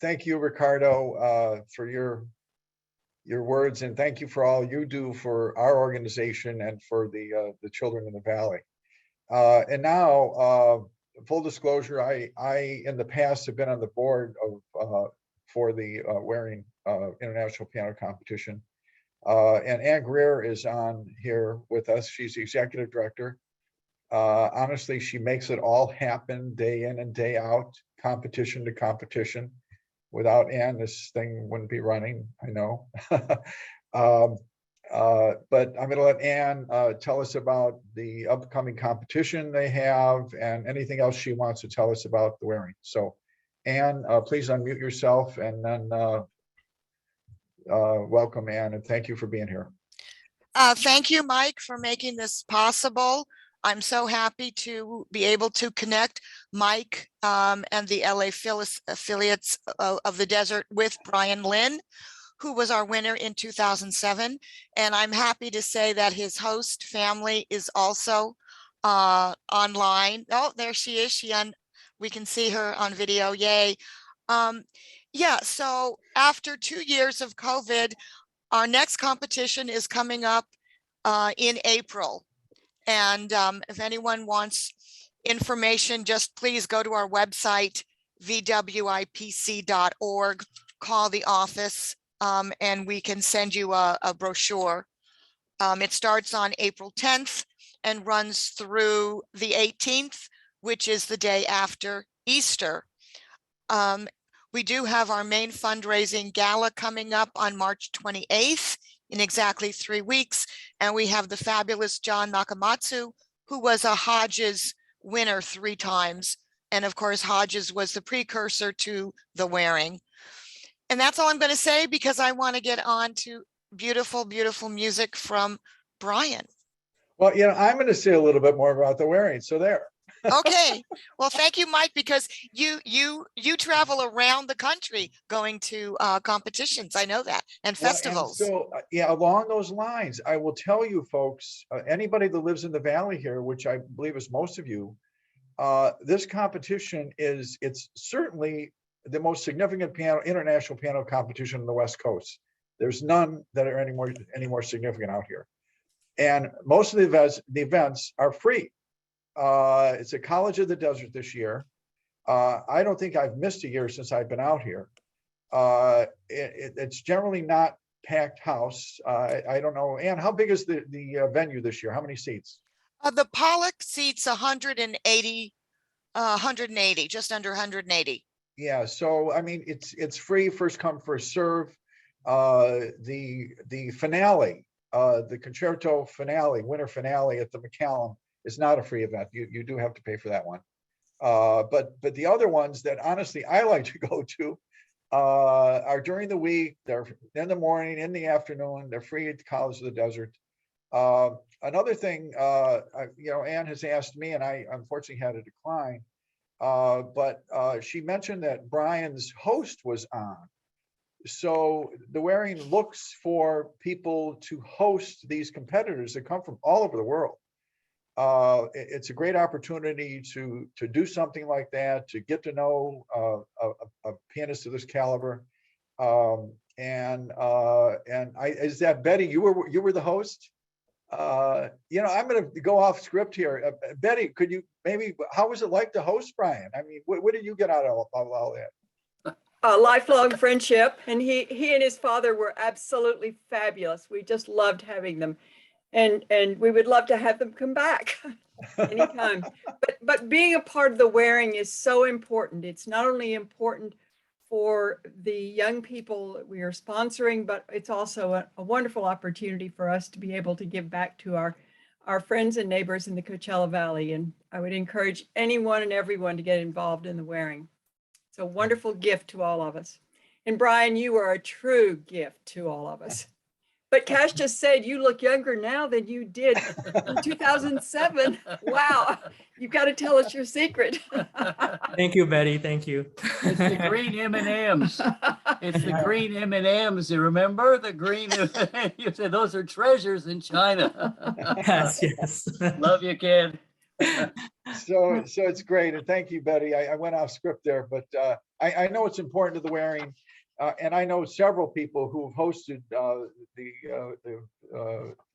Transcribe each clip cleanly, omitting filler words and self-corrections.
Thank you, Ricardo, for your words, and thank you for all you do for our organization and for the children in the Valley. And now, full disclosure, I in the past have been on the board of for the Waring International Piano Competition. And Ann Greer is on here with us. She's the executive director. Honestly, she makes it all happen day in and day out, competition to competition. Without Ann, this thing wouldn't be running, I know. But I'm going to let Ann tell us about the upcoming competition they have and anything else she wants to tell us about the Waring. So Ann, please unmute yourself, and then welcome, Ann, and thank you for being here. Thank you, Mike, for making this possible. I'm so happy to be able to connect Mike and the LA affiliates of the Desert with Brian Lin, who was our winner in 2007. And I'm happy to say that his host family is also online. Oh, there she is. We can see her on video. Yay. Yeah, so after 2 years of COVID, our next competition is coming up in April. And if anyone wants information, just please go to our website, vwipc.org, call the office, and we can send you a brochure. It starts on April 10th and runs through the 18th, which is the day after Easter. We do have our main fundraising gala coming up on March 28th in exactly 3 weeks. And we have the fabulous John Nakamatsu, who was a Hodges winner 3 times. And of course, Hodges was the precursor to the Waring. And that's all I'm going to say, because I want to get on to beautiful, beautiful music from Brian. Well, I'm going to say a little bit more about the Waring. So there. Okay. Well, thank you, Mike, because you travel around the country going to competitions. I know that, and festivals. So along those lines, I will tell you folks, anybody that lives in the Valley here, which I believe is most of you, this competition it's certainly the most significant international piano competition on the West Coast. There's none that are any more significant out here. And most of the events are free. It's a College of the Desert this year. I don't think I've missed a year since I've been out here. It's generally not packed house. I don't know. Ann, how big is the venue this year? How many seats? The Pollock seats 180, just under 180. Yeah, so I mean, it's free, first come, first serve. The finale, the concerto finale, winter finale at the McCallum is not a free event. You do have to pay for that one. But the other ones that honestly I like to go to are during the week. They're in the morning, in the afternoon. They're free at the College of the Desert. Another thing, Ann has asked me, and I unfortunately had to decline. But she mentioned that Brian's host was on. So the Waring looks for people to host these competitors that come from all over the world. It's a great opportunity to do something like that, to get to know a pianist of this caliber. Is that Betty? You were the host. I'm going to go off script here. Betty, could you how was it like to host Brian? I mean, what did you get out of all that? A lifelong friendship, and he and his father were absolutely fabulous. We just loved having them, and we would love to have them come back anytime. But being a part of the Waring is so important. It's not only important for the young people that we are sponsoring, but it's also a wonderful opportunity for us to be able to give back to our friends and neighbors in the Coachella Valley. And I would encourage anyone and everyone to get involved in the Waring. It's a wonderful gift to all of us. And Brian, you are a true gift to all of us. But Cash just said you look younger now than you did in 2007. Wow. You've got to tell us your secret. Thank you, Betty. Thank you. It's the green M&Ms. It's the green M&Ms. You remember the green? You said those are treasures in China. Yes, yes. Love you, kid. So it's great. And thank you, Betty. I went off script there, but I know it's important to the wearing. And I know several people who have hosted the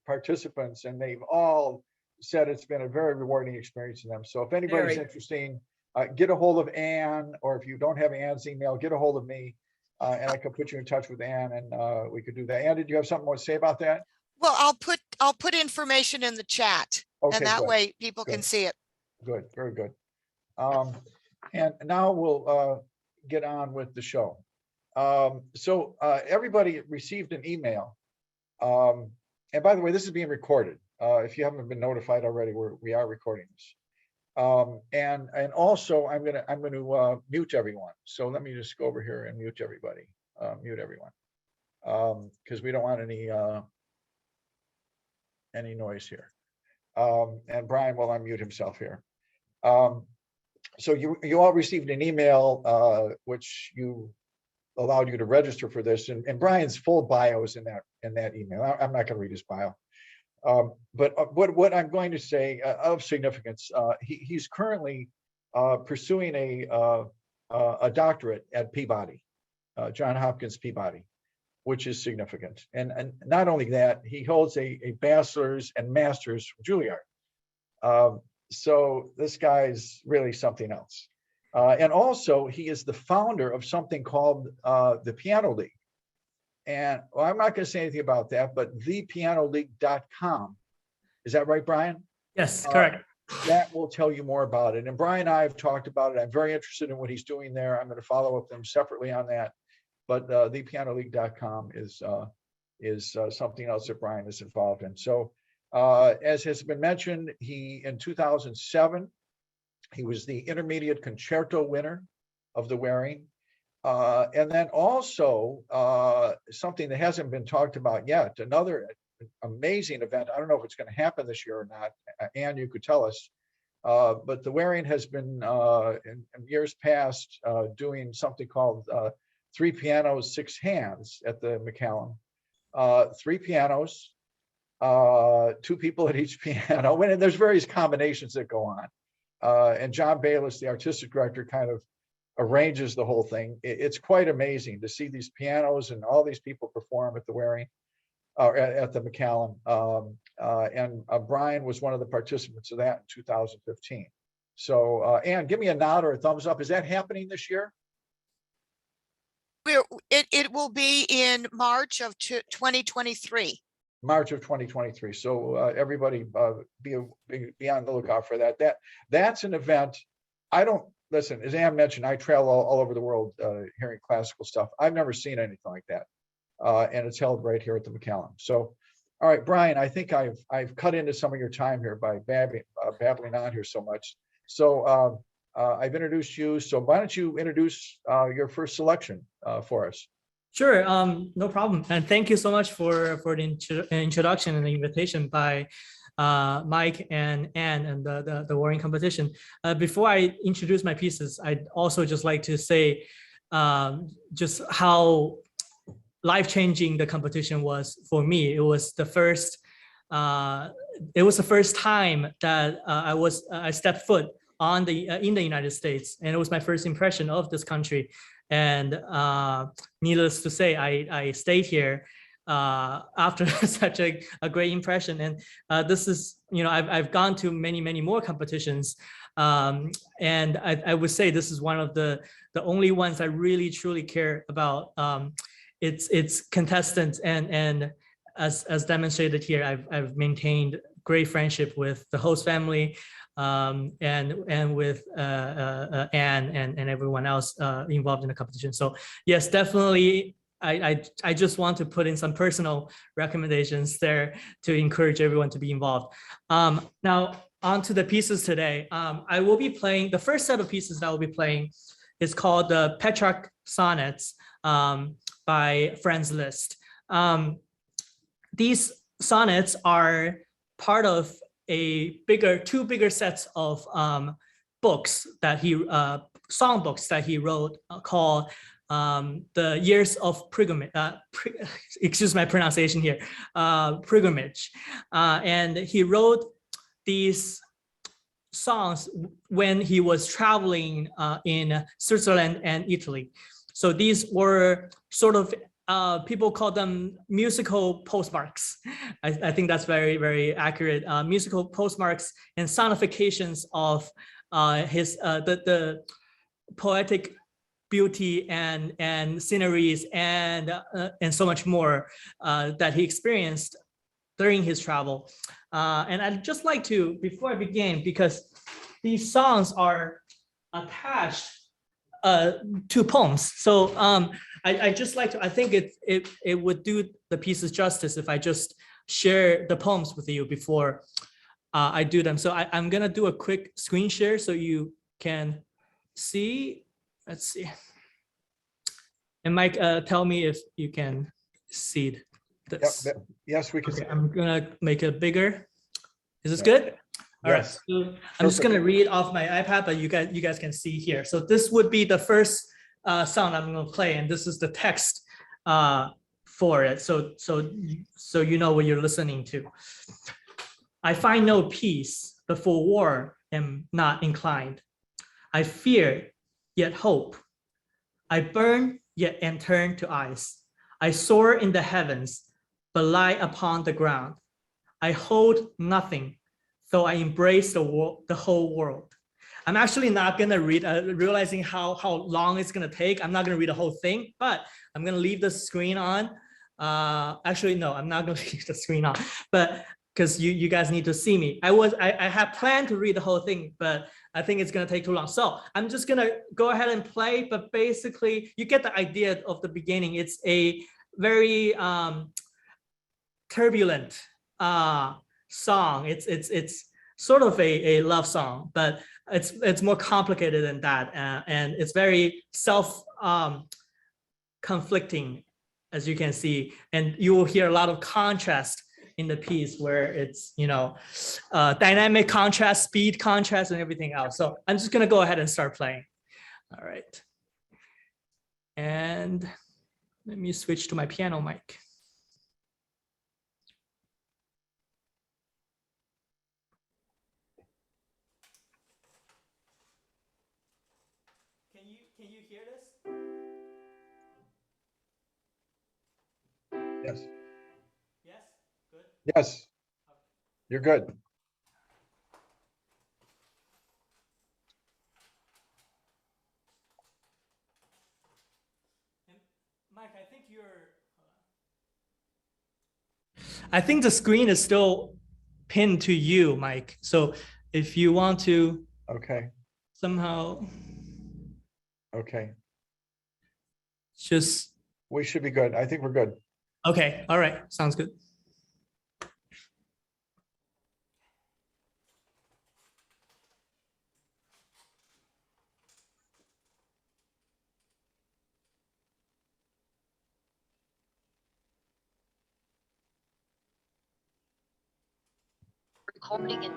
participants, and they've all said it's been a very rewarding experience to them. So if anybody's Very. interested, get a hold of Anne, or if you don't have Anne's email, get a hold of me, and I can put you in touch with Anne, and we could do that. Anne, did you have something more to say about that? Well, I'll put information in the chat, Okay, and that good. way people can Good. see it. Good, very good. And now we'll get on with the show. So everybody received an email. And by the way, this is being recorded. If you haven't been notified already, we are recording this. And also I'm gonna mute everyone. So let me just go over here and mute everybody, mute everyone. Because we don't want any noise here. And Brian will unmute himself here. So you all received an email which allowed you to register for this, and Brian's full bio is in that email. I'm not going to read his bio, but what I'm going to say of significance, he's currently pursuing a doctorate at Peabody, Johns Hopkins Peabody, which is significant. And not only that, he holds a bachelor's and master's from Juilliard. So this guy's really something else. And also he is the founder of something called the Piano League. And well, I'm not going to say anything about that, but thepianoleague.com. Is that right, Brian? Yes, correct. That will tell you more about it. And Brian and I have talked about it. I'm very interested in what he's doing there. I'm going to follow up with him separately on that. But thepianoleague.com is something else that Brian is involved in. So as has been mentioned, in 2007, he was the intermediate concerto winner of the Waring. And then also something that hasn't been talked about yet, another amazing event. I don't know if it's going to happen this year or not. Anne, you could tell us. But the Waring has been in years past doing something called 3 pianos, 6 hands at the McCallum. 3 pianos, 2 people at each piano, and there's various combinations that go on. And John Bayless, the artistic director, kind of arranges the whole thing. It's quite amazing to see these pianos and all these people perform at the Waring, at the McCallum. And Brian was one of the participants of that in 2015. So Anne, give me a nod or a thumbs up. Is that happening this year? It will be in March of 2023. March of 2023. So everybody be on the lookout for that. That's an event. I don't listen, as Anne mentioned, I travel all over the world hearing classical stuff. I've never seen anything like that. And it's held right here at the McCallum. So, all right, Brian, I think I've cut into some of your time here by babbling on here so much. So I've introduced you. So why don't you introduce your first selection for us? Sure, no problem. And thank you so much for the introduction and the invitation by Mike and Anne and the Waring competition. Before I introduce my pieces, I'd also just like to say just how life-changing the competition was for me. It was the first time that I stepped foot on in the United States, and it was my first impression of this country. And needless to say, I stayed here after such a great impression. And this is, I've gone to many more competitions, and I would say this is one of the only ones I really truly care about. Its contestants, and as demonstrated here, I've maintained great friendship with the host family, and with Anne and everyone else involved in the competition. So yes, definitely, I just want to put in some personal recommendations there to encourage everyone to be involved. Now on to the pieces today. I will be playing, the first set of pieces that I will be playing is called the Petrarch Sonnets by Franz Liszt. These sonnets are part of two bigger sets of books that songbooks that he wrote called the Years of Pilgrimage. Excuse my pronunciation here, Pilgrimage. And he wrote these songs when he was traveling in Switzerland and Italy. So these were sort of, people call them musical postmarks. I think that's very, very accurate. Musical postmarks and sonifications of the poetic beauty and sceneries and so much more that he experienced during his travel. And I'd just like to, before I begin, because these songs are attached to poems. So I just like to, I think it would do the pieces justice if I just share the poems with you before I do them. So I'm gonna do a quick screen share so you can see. Let's see. And Mike, tell me if you can see this. Yep. Yes, we can. Okay, I'm gonna make it bigger. Is this Yeah. good? All right. Yes. So I'm just gonna read off my iPad, but you guys can see here. So this would be the first sound I'm gonna play, and this is the text for it. So you know what you're listening to. I find no peace, but for war am not inclined. I fear, yet hope. I burn, yet am turned to ice. I soar in the heavens, but lie upon the ground. I hold nothing, though I embrace the whole world. I'm actually not gonna read, realizing how long it's gonna take. I'm not gonna read the whole thing, but I'm gonna leave the screen on. Actually, no, I'm not gonna leave the screen on, but because you guys need to see me. I had planned to read the whole thing, but I think it's gonna take too long. So I'm just gonna go ahead and play, but basically you get the idea of the beginning. It's a very turbulent song. It's sort of a love song, but it's more complicated than that. And it's very conflicting, as you can see. And you will hear a lot of contrast in the piece where it's, dynamic contrast, speed contrast, and everything else. So I'm just gonna go ahead and start playing. All right. And let me switch to my piano mic. Can you hear this? Yes. Yes, good. Yes. You're good. And Mike, I think the screen is still pinned to you, Mike. So if you want to Okay. somehow Okay. just, We should be good. I think we're good. okay, all right, sounds good. Recording in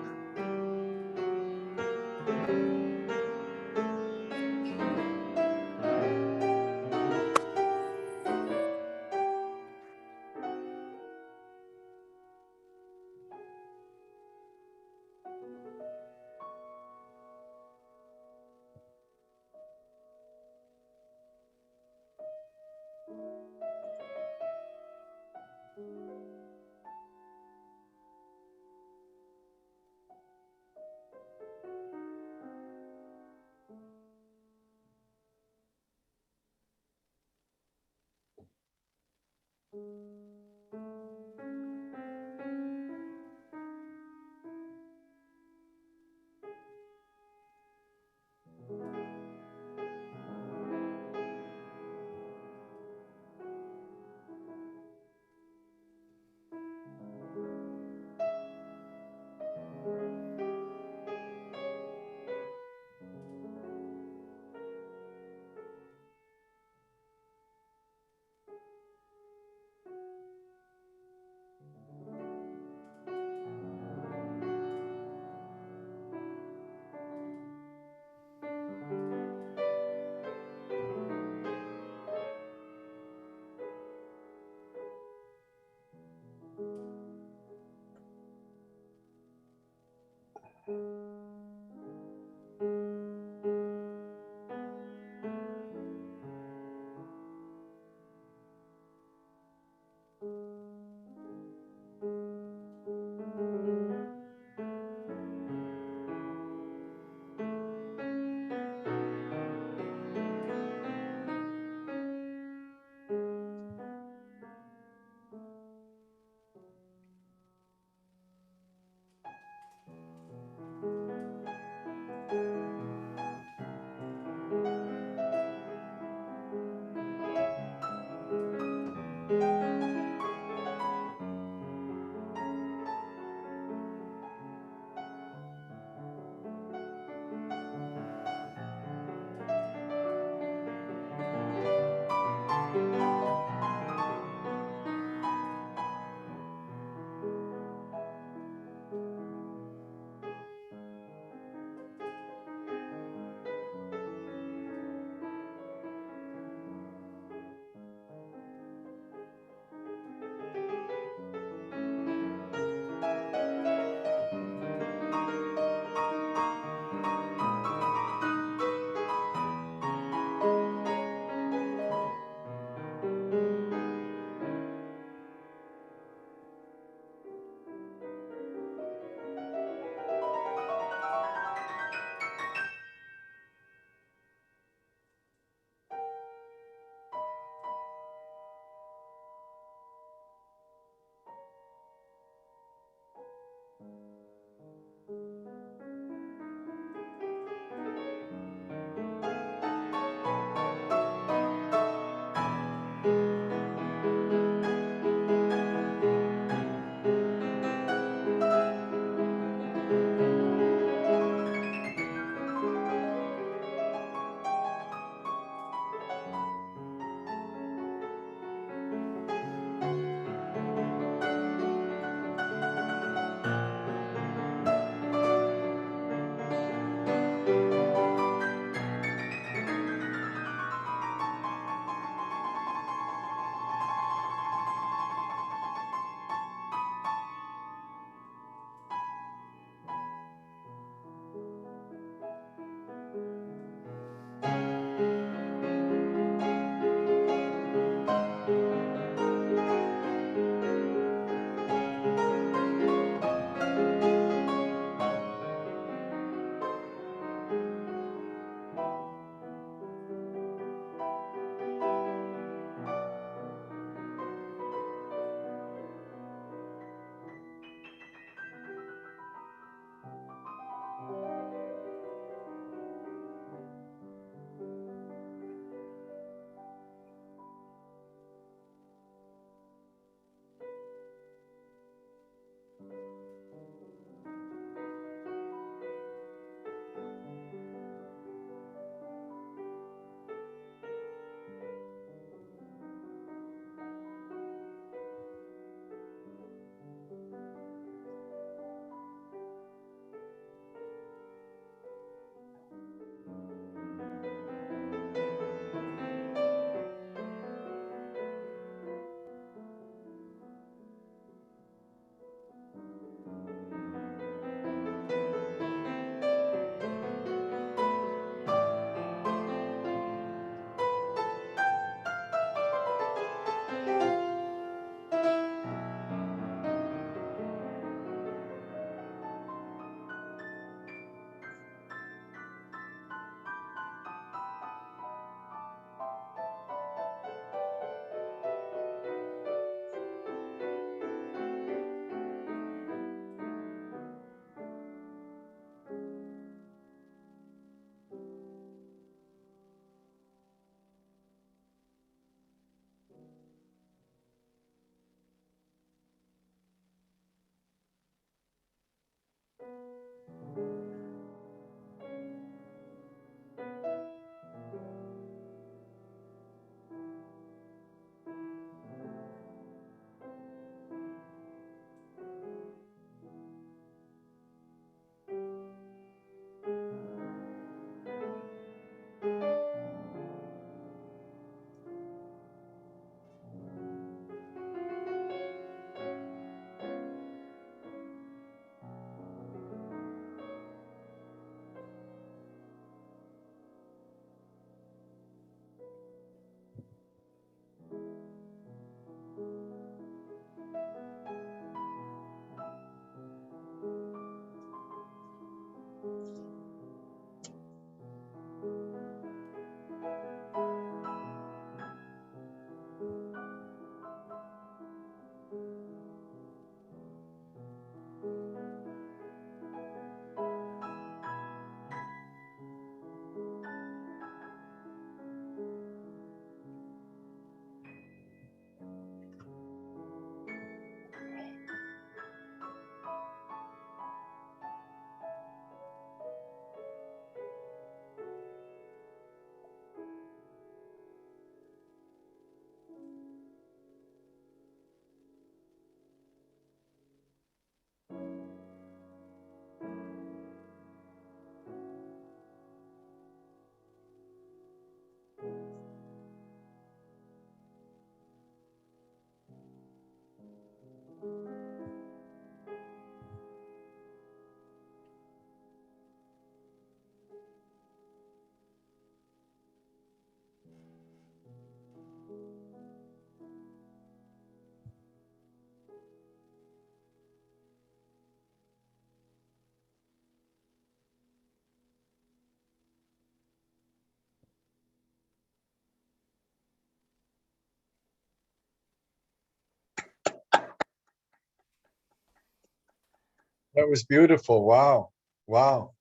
That was beautiful. Wow. Wow.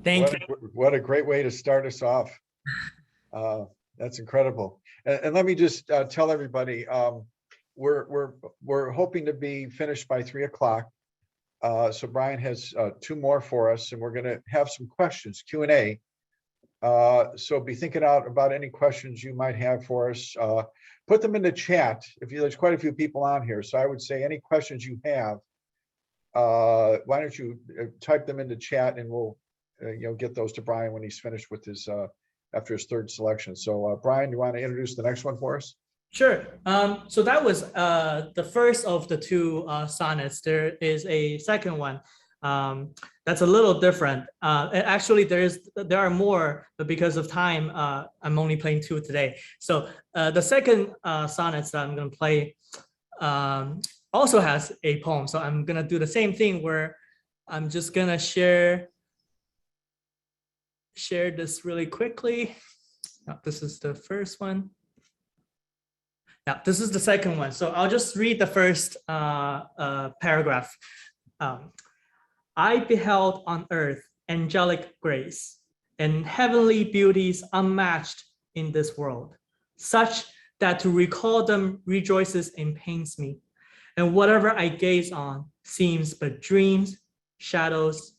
Thank What you. what a great way to start us off. That's incredible. And let me just tell everybody, we're hoping to be finished by 3 o'clock. So Brian has two more for us, and we're going to have some questions, Q&A. So be thinking out about any questions you might have for us. Put them in the chat. There's quite a few people on here, so I would say any questions you have, why don't you type them in the chat, and we'll get those to Brian when he's finished with his after his third selection. So Brian, you want to introduce the next one for us? Sure. So that was the first of the two sonnets. There is a second one that's a little different. Actually, there are more, but because of time, I'm only playing two today. So the second sonnets that I'm going to play also has a poem. So I'm going to do the same thing where I'm just going to share this really quickly. Now, this is the first one. Now, this is the second one. So I'll just read the first paragraph. I beheld on earth angelic grace and heavenly beauties unmatched in this world, such that to recall them rejoices and pains me. And whatever I gaze on seems but dreams, shadows,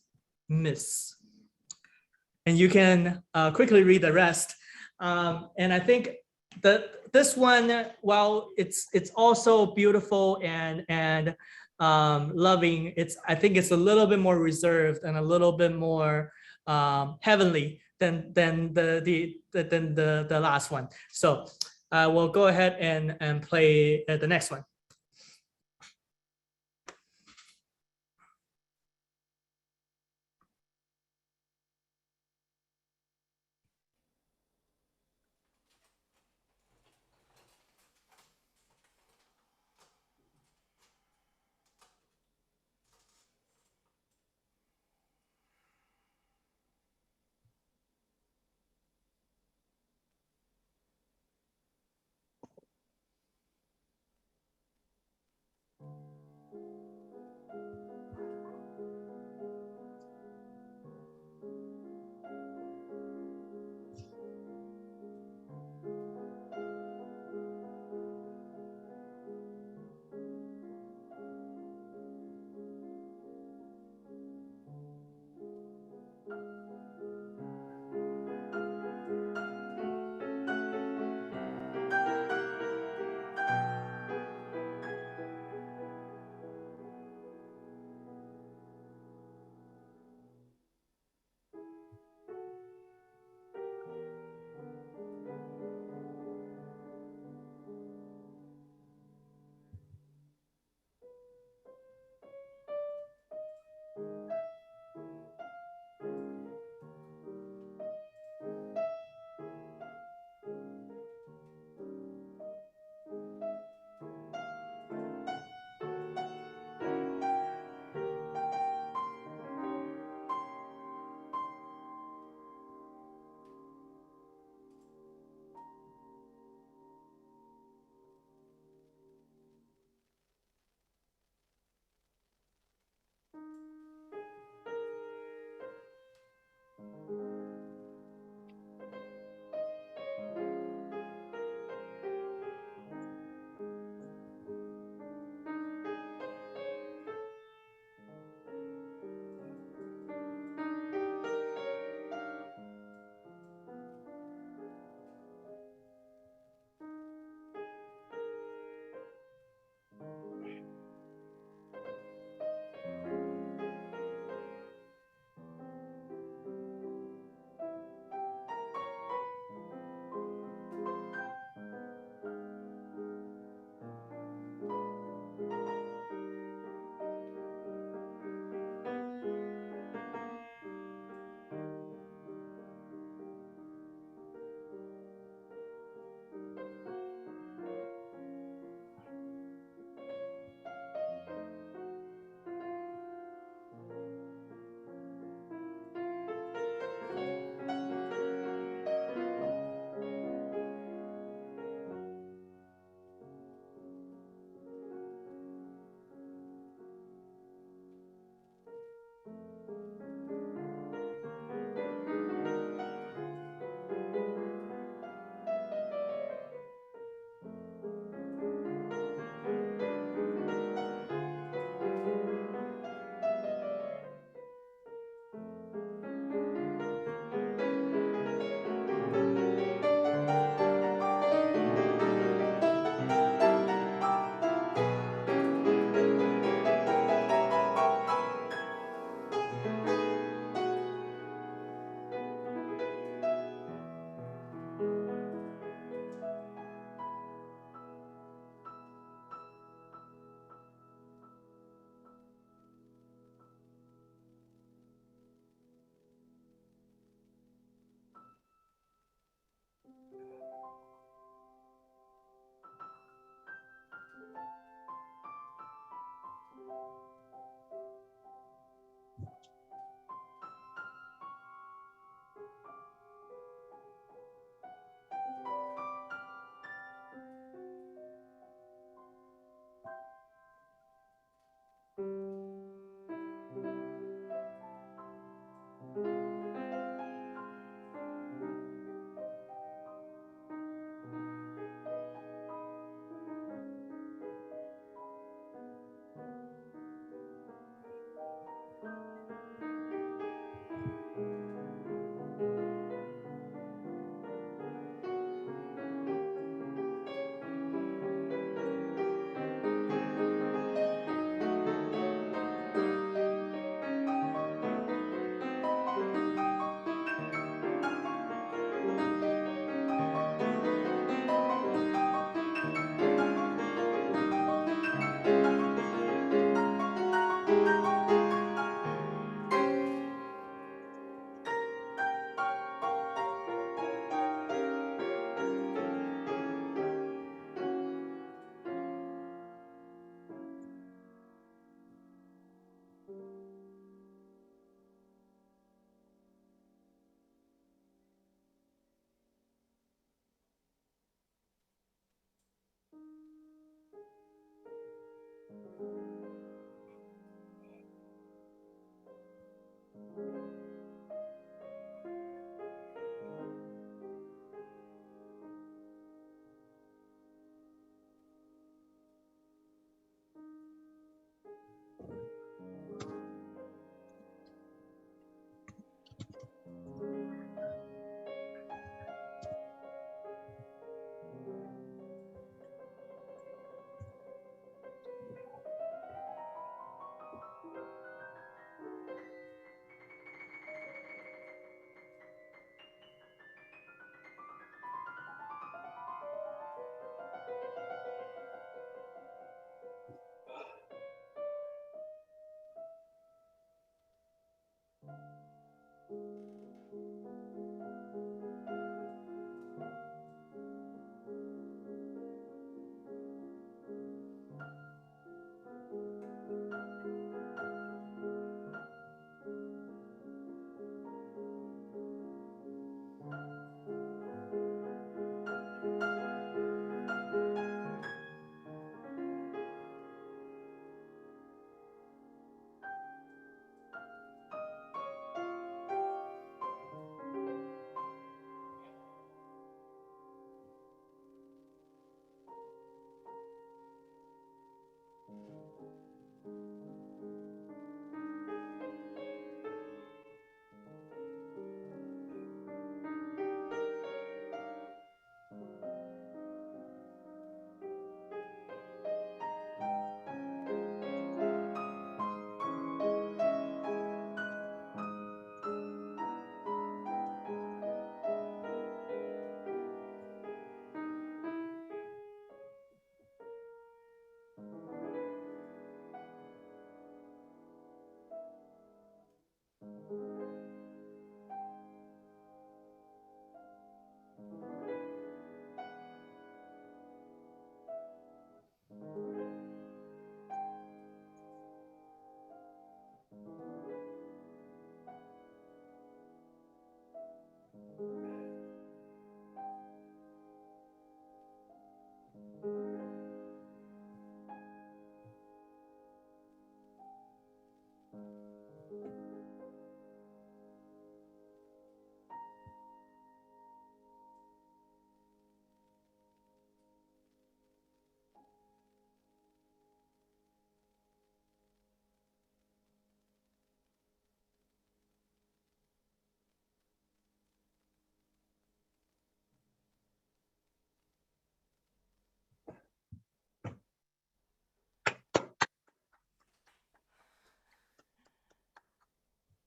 mists. And you can quickly read the rest. And I think that this one, while it's also beautiful and loving, I think it's a little bit more reserved and a little bit more heavenly than the last one. So we'll go ahead and play the next one.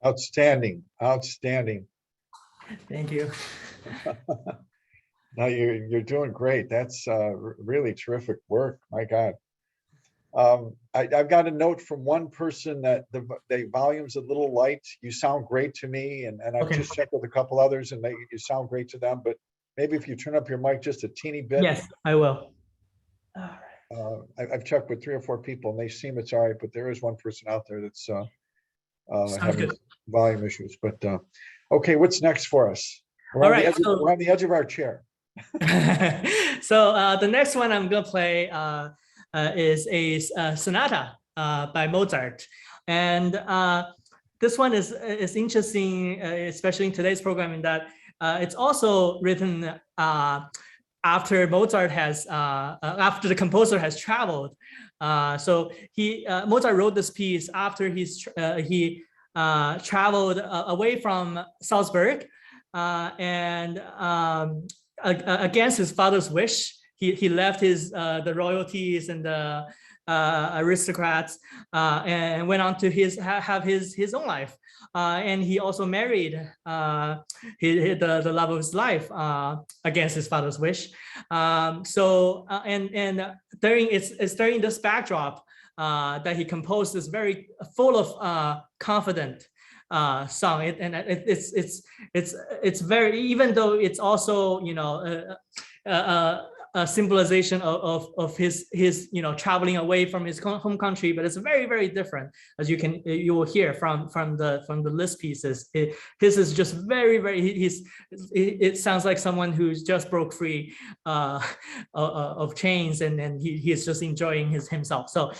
Outstanding, outstanding. Thank you. No, you're doing great. That's really terrific work. My God. I've got a note from one person that the volume's a little light. You sound great to me, and I've Okay. just checked with a couple others, and you sound great to them. But maybe if you turn up your mic just a teeny bit. Yes, I will. All right. I've checked with 3 or 4 people, and they seem it's all right. But there is one person out there that's Sounds having good. volume issues. But okay, what's next for us? We're All on the right, edge so- we're on the edge of our chair. So the next one I'm gonna play is a sonata by Mozart, and this one is interesting, especially in today's program, in that it's also written after Mozart has after the composer has traveled. So Mozart wrote this piece after he traveled away from Salzburg, and against his father's wish, he left the royalties and the aristocrats and went on to have his own life. And he also married the love of his life against his father's wish. It's during this backdrop that he composed this very full of confident song. It's very, even though it's also, you know, a symbolization of his traveling away from his home country, but it's very, very different, as you will hear from the Liszt pieces. His is just very, very, it sounds like someone who's just broke free of chains, and he's just enjoying himself. So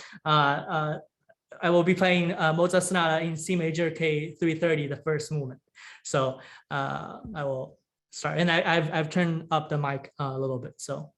I will be playing Mozart Sonata in C major K330, the first movement. So I will start, and I've turned up the mic a little bit. So.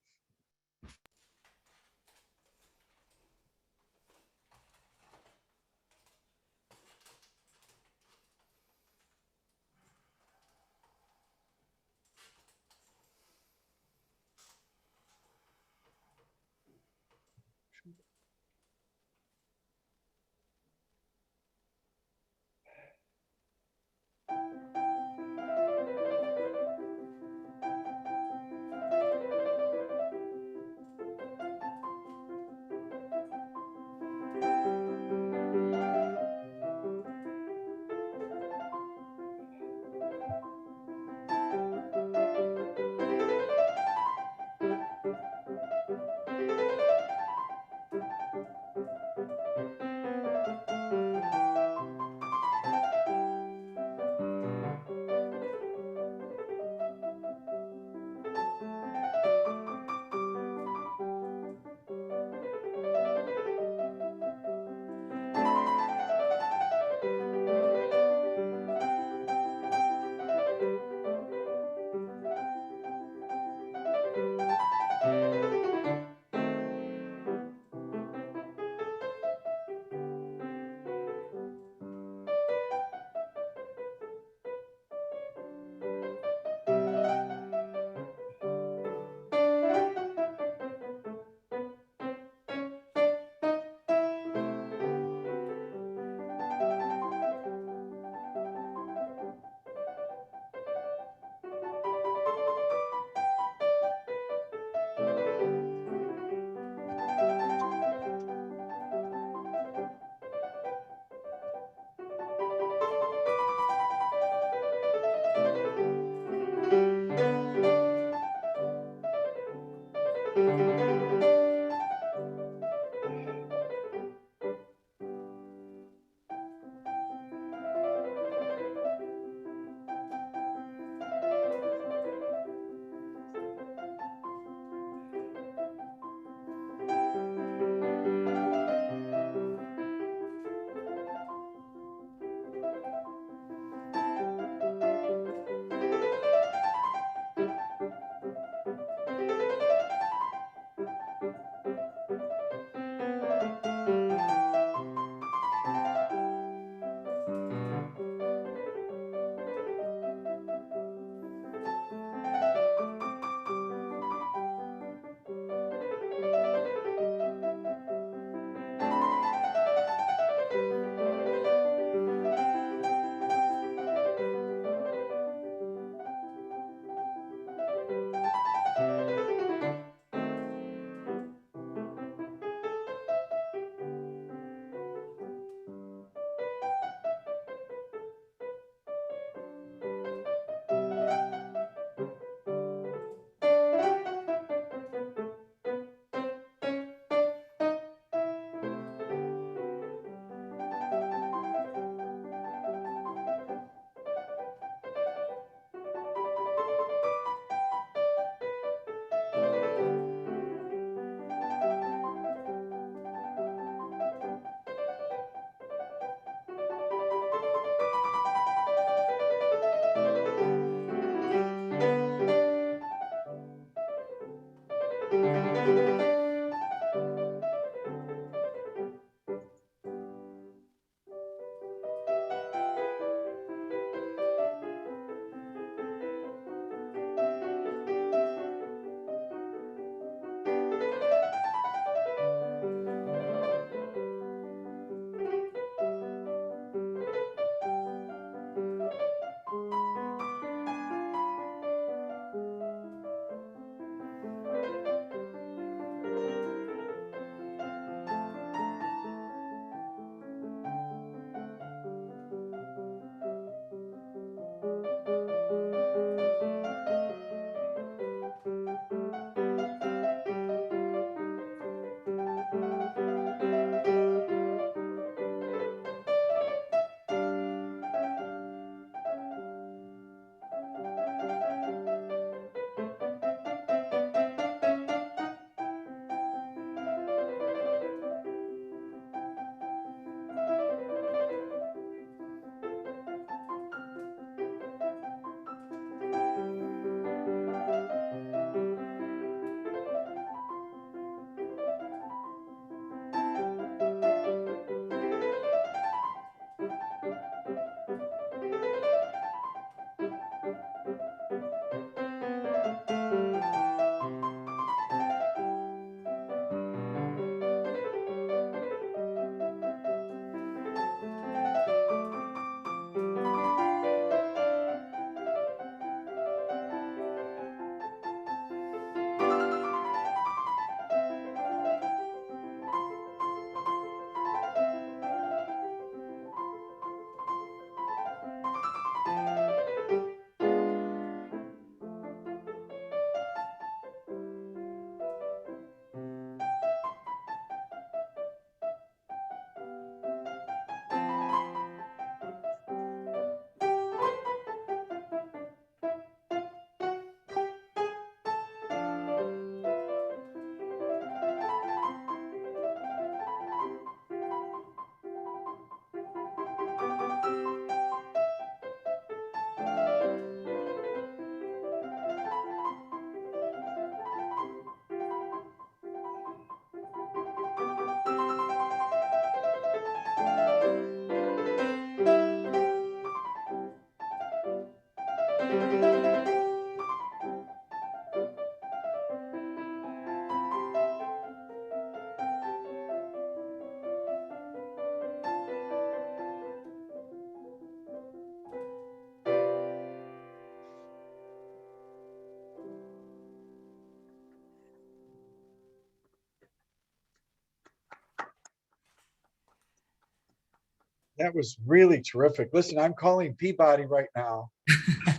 That was really terrific. Listen, I'm calling Peabody right now,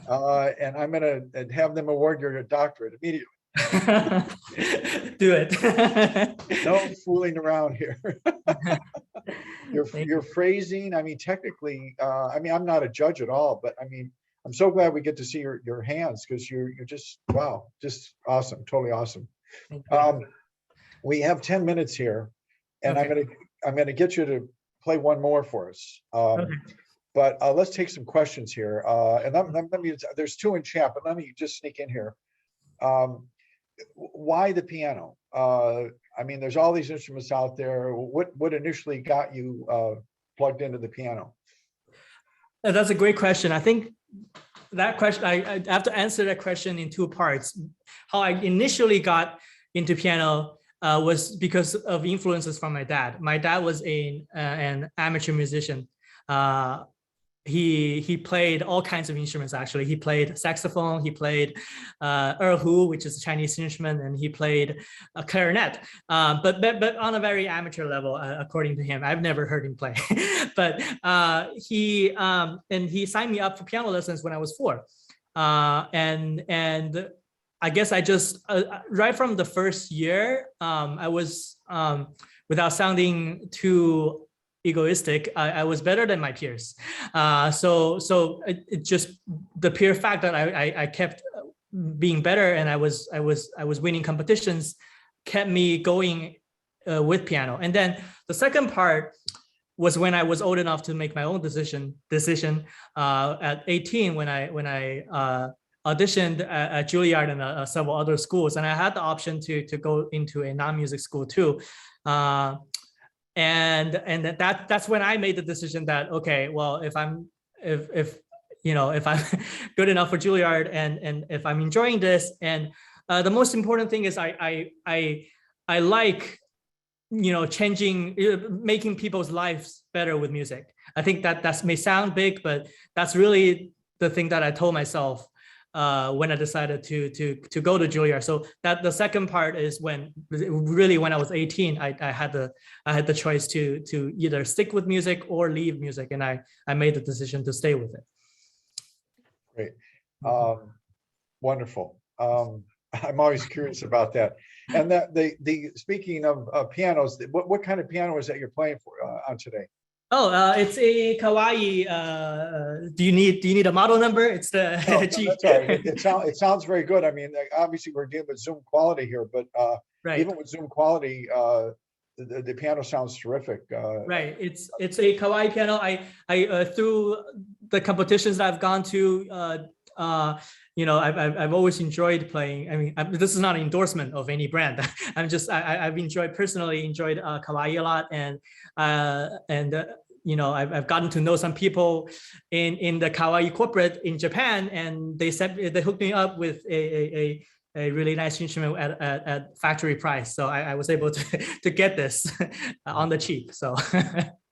and I'm going to have them award your doctorate immediately. Do it. No fooling around here. Thank Your phrasing, I mean, technically, I mean, I'm not a judge at all, but I mean, I'm so glad we get to see your hands, because you're just, wow, just awesome, totally awesome. you. We have 10 minutes here, and Okay. I'm gonna get you to play one more for us. Okay. But let's take some questions here. And let me, there's two in chat, but let me just sneak in here. Why the piano? I mean, there's all these instruments out there. What initially got you plugged into the piano? That's a great question. I think that question, I have to answer that question in two parts. How I initially got into piano was because of influences from my dad. My dad was an amateur musician. He played all kinds of instruments. Actually, he played saxophone, he played erhu, which is a Chinese instrument, and he played a clarinet, but on a very amateur level, according to him. I've never heard him play. But he signed me up for piano lessons when I was 4, and I guess I just right from the first year, I was, without sounding too egoistic, I was better than my peers. So it just, the pure fact that I kept being better, and I was winning competitions, kept me going with piano. And then the second part was when I was old enough to make my own decision at 18, when I auditioned at Juilliard and several other schools, and I had the option to go into a non-music school too. And that's when I made the decision that, okay, well, if I'm good enough for Juilliard, and if I'm enjoying this, and the most important thing is I like, changing, making people's lives better with music. I think that may sound big, but that's really the thing that I told myself when I decided to go to Juilliard. So that the second part is when I was 18, I had the choice to either stick with music or leave music, and I made the decision to stay with it. Great, wonderful. I'm always curious about that. And that the speaking of pianos, what kind of piano is that you're playing for on today? Oh, it's a Kawaii. Do you need a model number? It's the No, that's all right. It sounds very good. I mean, obviously we're dealing with Zoom quality here, but right. Even with Zoom quality, the piano sounds terrific. Right. It's a Kawaii piano. I through the competitions that I've gone to, I've always enjoyed playing. I mean, this is not an endorsement of any brand. I've personally enjoyed Kawaii a lot, and I've gotten to know some people in the Kawaii corporate in Japan, and they hooked me up with a really nice instrument at factory price. So I was able to get this on the cheap. So.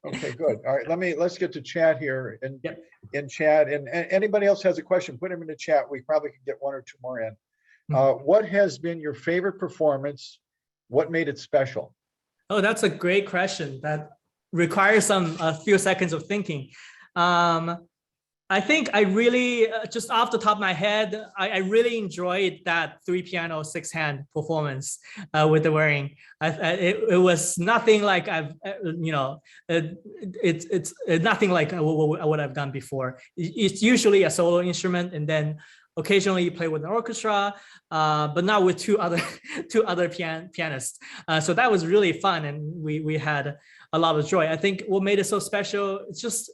Okay, good. All right, let's get to chat here. And yep. In chat, and anybody else has a question, put them in the chat. We probably can get one or two more in. What has been your favorite performance? What made it special? Oh, that's a great question. That requires a few seconds of thinking. I think I really, just off the top of my head, I really enjoyed that 3-piano 6-hand performance with the Waring. It was nothing like it's nothing like what I've done before. It's usually a solo instrument, and then occasionally you play with an orchestra, but not with two other pianists. So that was really fun, and we had a lot of joy. I think what made it so special, it's just,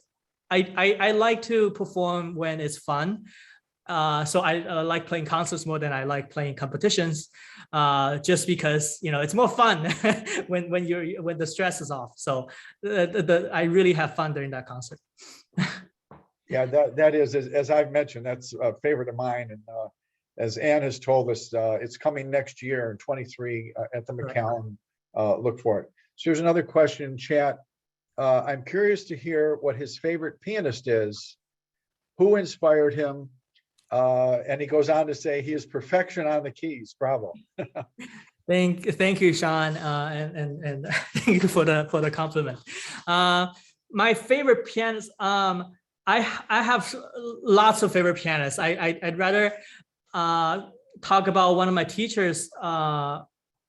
I like to perform when it's fun. So I like playing concerts more than I like playing competitions, just because, it's more fun when the stress is off. So I really have fun during that concert. Yeah, that is, as I've mentioned, that's a favorite of mine. And as Ann has told us, it's coming next year in 23 at the McAllen. Look for it. So here's another question in chat. I'm curious to hear what his favorite pianist is, who inspired him, and he goes on to say he is perfection on the keys. Bravo. Thank you, Sean, and thank you for the compliment. my favorite pianist, I have lots of favorite pianists. I'd rather talk about one of my teachers,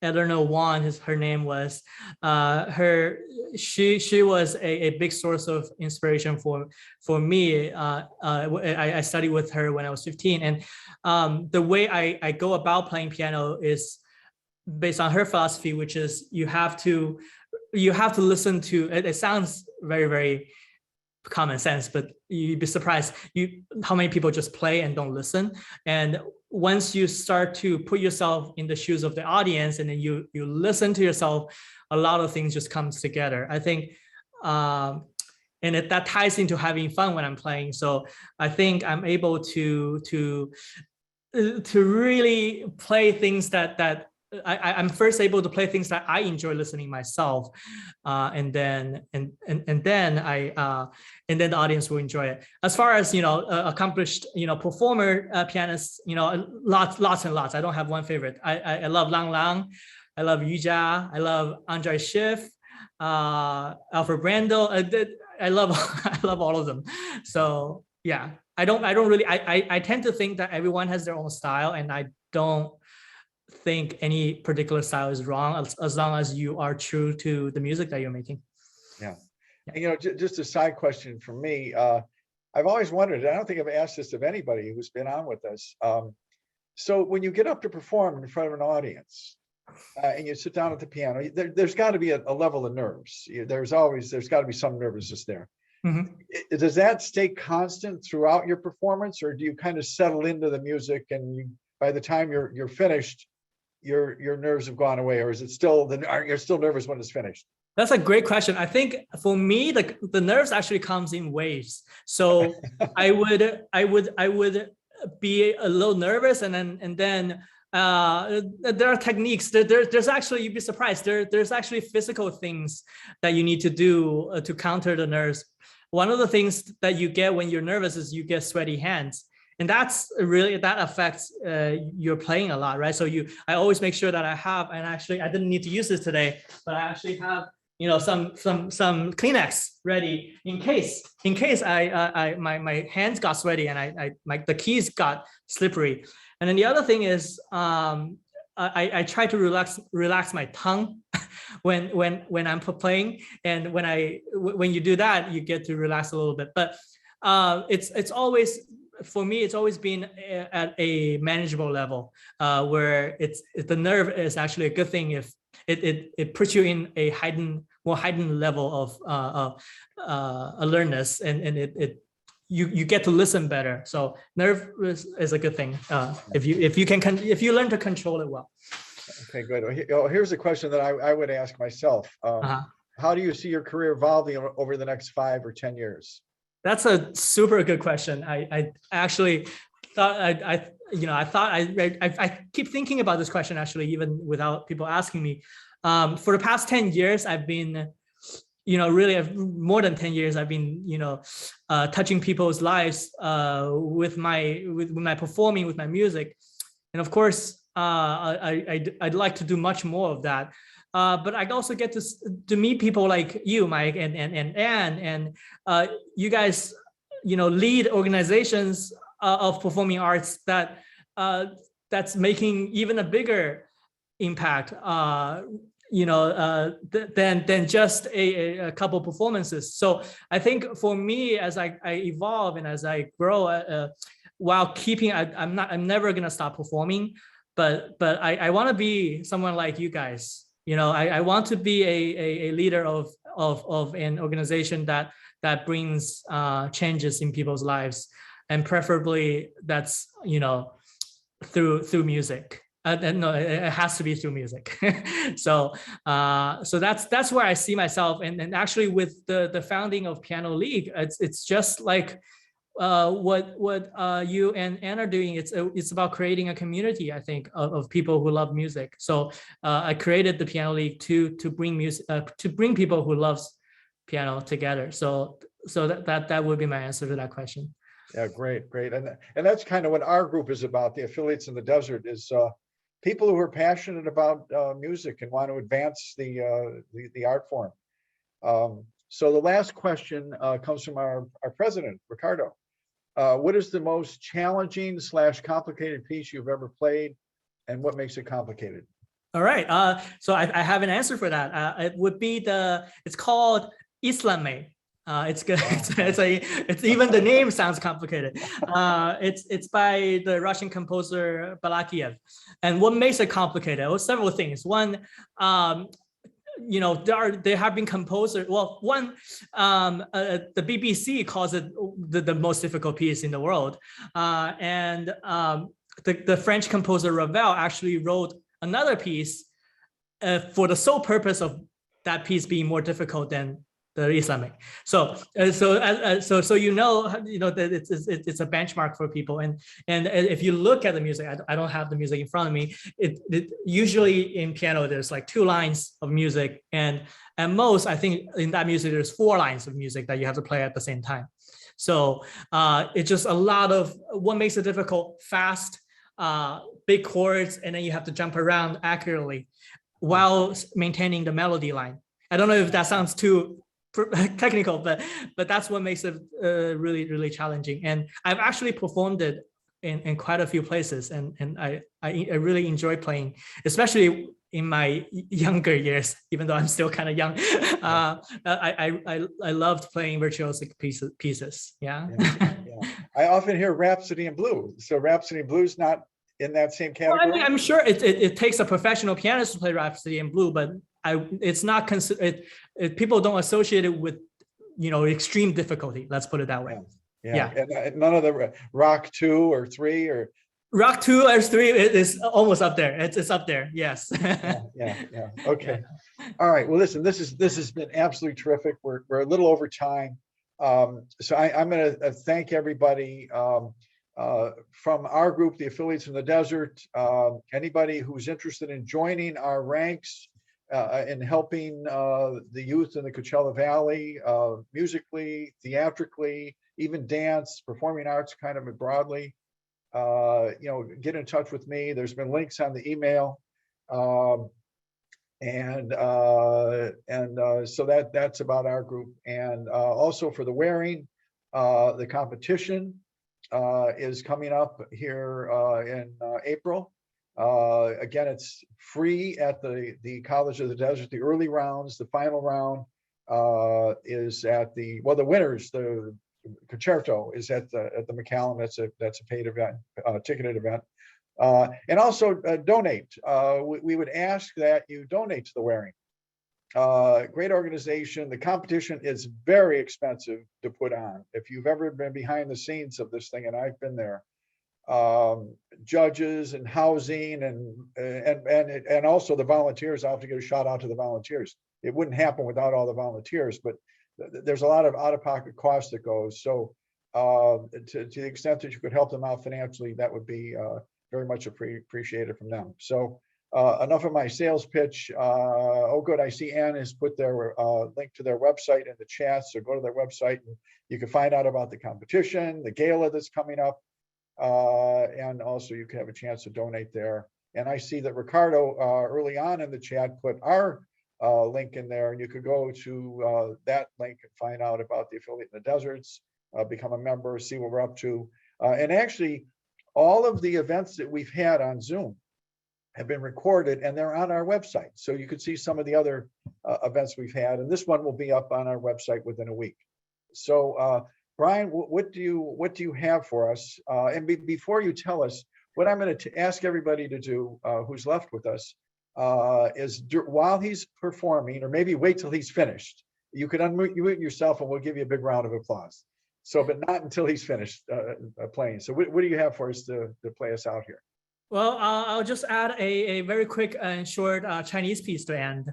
Eleanor Wan, her name was. She was a big source of inspiration for me. I studied with her when I was 15, and the way I go about playing piano is based on her philosophy, which is you have to listen to it. It sounds very, very common sense, but you'd be surprised how many people just play and don't listen. And once you start to put yourself in the shoes of the audience and then you listen to yourself, a lot of things just comes together, I think. And that ties into having fun when I'm playing. So I think I'm able to really play things that I'm first able to play things that I enjoy listening myself, and then the audience will enjoy it. As far as accomplished performer pianists, lots and lots. I don't have one favorite. I love Lang Lang, I love Yu Jia, I love Andre Schiff, Alfred Brandel. I love I love all of them. So yeah, I don't really. I tend to think that everyone has their own style, and I don't think any particular style is wrong as long as you are true to the music that you're making. Yeah. And, just a side question from me. I've always wondered, I don't think I've asked this of anybody who's been on with us. So when you get up to perform in front of an audience and you sit down at the piano, there's got to be a level of nerves. There's got to be some nervousness there. Mm-hmm. Does that stay constant throughout your performance, or do you kind of settle into the music and by the time you're finished, your nerves have gone away, or is it still you're still nervous when it's finished? That's a great question. I think for me, the nerves actually comes in waves. So I would be a little nervous, and then there are techniques. There's actually, you'd be surprised. There's actually physical things that you need to do to counter the nerves. One of the things that you get when you're nervous is you get sweaty hands. And that affects your playing a lot, right? So I always make sure that I have, and actually I didn't need to use this today, but I actually have, some Kleenex ready in case my hands got sweaty and the keys got slippery. And then the other thing is I try to relax my tongue when I'm playing, and when you do that, you get to relax a little bit. But it's always, for me, it's always been at a manageable level, where the nerve is actually a good thing if it puts you in a more heightened level of alertness, and you get to listen better. So nerve is a good thing if you learn to control it well. Okay, good. Here's a question that I would ask myself. How do you see your career evolving over the next 5 or 10 years? That's a super good question. I actually thought I keep thinking about this question, actually, even without people asking me. For the past 10 years, I've been, really more than 10 years, I've been, touching people's lives with my performing, with my music. And of course, I'd like to do much more of that. But I also get to meet people like you, Mike, and Anne, and you guys, lead organizations of performing arts that's making even a bigger impact, than just a couple performances. So I think for me, as I evolve and as I grow, while keeping, I'm never gonna stop performing, but I want to be someone like you guys. I want to be a leader of an organization that brings changes in people's lives, and preferably that's through music. No, it has to be through music. So that's where I see myself. And actually, with the founding of Piano League, it's just like what you and Anne are doing. It's about creating a community, I think, of people who love music. So I created the Piano League to bring music to bring people who loves piano together. So that would be my answer to that question. Yeah, great. And that's kind of what our group is about. The Affiliates in the Desert is people who are passionate about music and want to advance the art form. So the last question comes from our president, Ricardo. What is the most challenging / complicated piece you've ever played, and what makes it complicated? All right. So I have an answer for that. It would be it's called Islame. It's good. It's even the name sounds complicated. It's by the Russian composer Balakiev. And what makes it complicated? Well, several things. One, there have been composers. Well, one, the BBC calls it the most difficult piece in the world. And the French composer Ravel actually wrote another piece for the sole purpose of that piece being more difficult than the Islamic. So that it's a benchmark for people. And if you look at the music, I don't have the music in front of me. It usually in piano there's like 2 lines of music, and at most I think in that music there's 4 lines of music that you have to play at the same time. So it's just a lot of what makes it difficult: fast, big chords, and then you have to jump around accurately while maintaining the melody line. I don't know if that sounds too technical, but that's what makes it really, really challenging. And I've actually performed it in quite a few places, and I really enjoy playing, especially in my younger years, even though I'm still kind of young. I loved playing virtuosic pieces. Yeah. I often hear Rhapsody in Blue. So Rhapsody in Blue is not in that same category? Well, I mean, I'm sure it takes a professional pianist to play Rhapsody in Blue, but it's not considered. People don't associate it with, extreme difficulty. Let's put it that way. Yeah. And none of the Rock 2 or 3 or Rock 2 or 3 is almost up there. It's up there. Yes. Yeah. Okay. All right. Well, listen, this has been absolutely terrific. We're a little over time. So I'm going to thank everybody from our group, the Affiliates in the Desert. Anybody who's interested in joining our ranks in helping the youth in the Coachella Valley, musically, theatrically, even dance, performing arts kind of broadly, get in touch with me. There's been links on the email. So that's about our group. And also for the wearing, the competition is coming up here in April. Again, it's free at the College of the Desert. The early rounds, the final round is at the winners. The concerto is at the McCallum. That's a paid event, ticketed event. And also donate. We would ask that you donate to the wearing. Great organization. The competition is very expensive to put on. If you've ever been behind the scenes of this thing, and I've been there, judges and housing and also the volunteers. I have to give a shout out to the volunteers. It wouldn't happen without all the volunteers, but there's a lot of out-of-pocket cost that goes. So to the extent that you could help them out financially, that would be very much appreciated from them. So enough of my sales pitch. Oh, good. I see Ann has put their link to their website in the chat. So go to their website and you can find out about the competition, the gala that's coming up. And also you can have a chance to donate there. And I see that Ricardo early on in the chat put our link in there, and you could go to that link and find out about the Affiliate in the Deserts, become a member, see what we're up to. And actually, all of the events that we've had on Zoom have been recorded and they're on our website. So you could see some of the other events we've had, and this one will be up on our website within a week. So Brian, what do you have for us? And before you tell us, what I'm going to ask everybody to do who's left with us is while he's performing, or maybe wait till he's finished, you could unmute yourself and we'll give you a big round of applause. So, but not until he's finished playing. So what do you have for us to play us out here? Well, I'll just add a very quick and short Chinese piece to end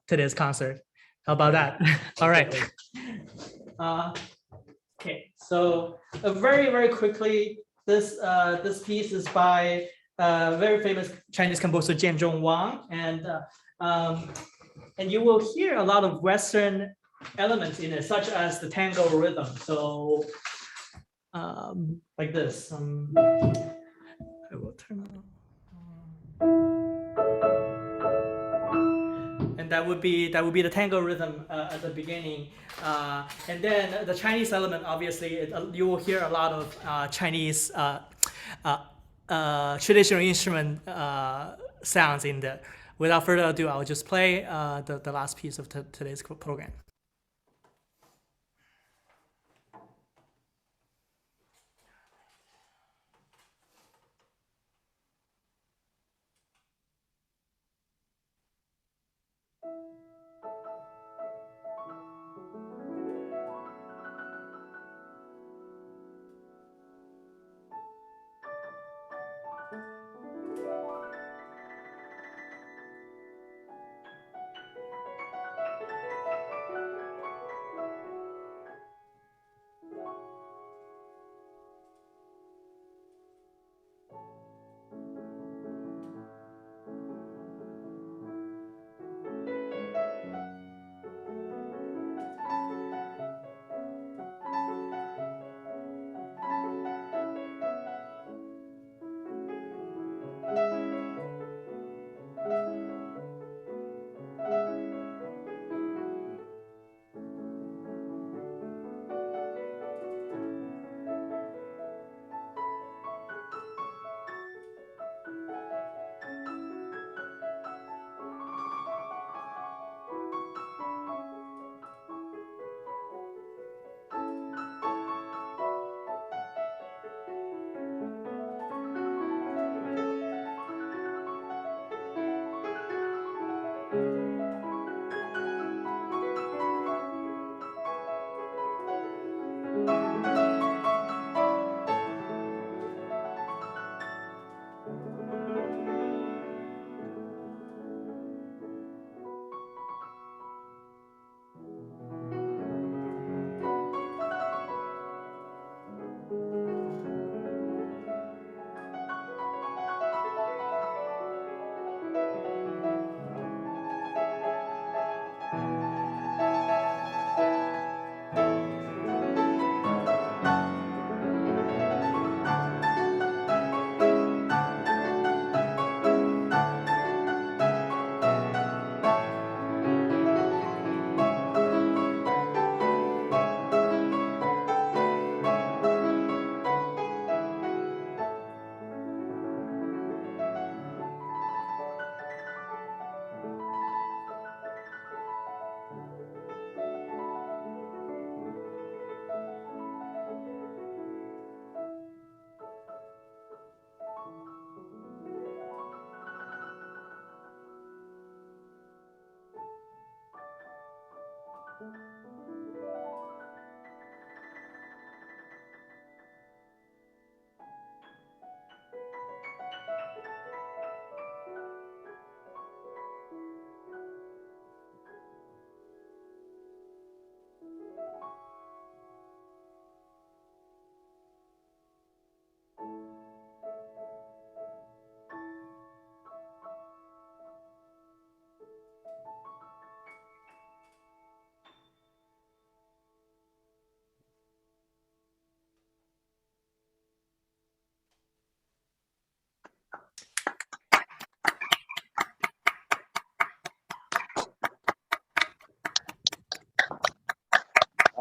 today's concert. How about that? All right. Okay, so very, very quickly, this piece is by very famous Chinese composer Jianzhong Wang, and you will hear a lot of Western elements in it, such as the tango rhythm. So like this. I will turn on. And and that would be the tango rhythm at the beginning, and then the Chinese element. Obviously, you will hear a lot of Chinese traditional instrument sounds in there. Without further ado, I'll just play the last piece of today's program.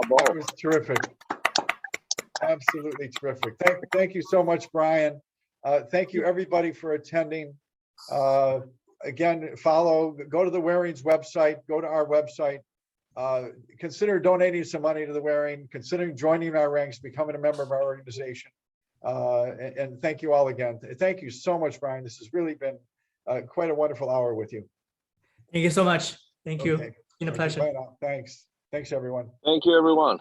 That was terrific. Absolutely terrific. Thank you so much, Brian. Thank you, everybody, for attending. Again, go to the Waring's website, go to our website. Consider donating some money to the Waring, considering joining our ranks, becoming a member of our organization. And thank you all again. Thank you so much, Brian. This has really been quite a wonderful hour with you. Thank you so much. Thank you. Okay. It's been a Okay, pleasure. bye now. Thanks. Thanks, everyone. Thank you, everyone.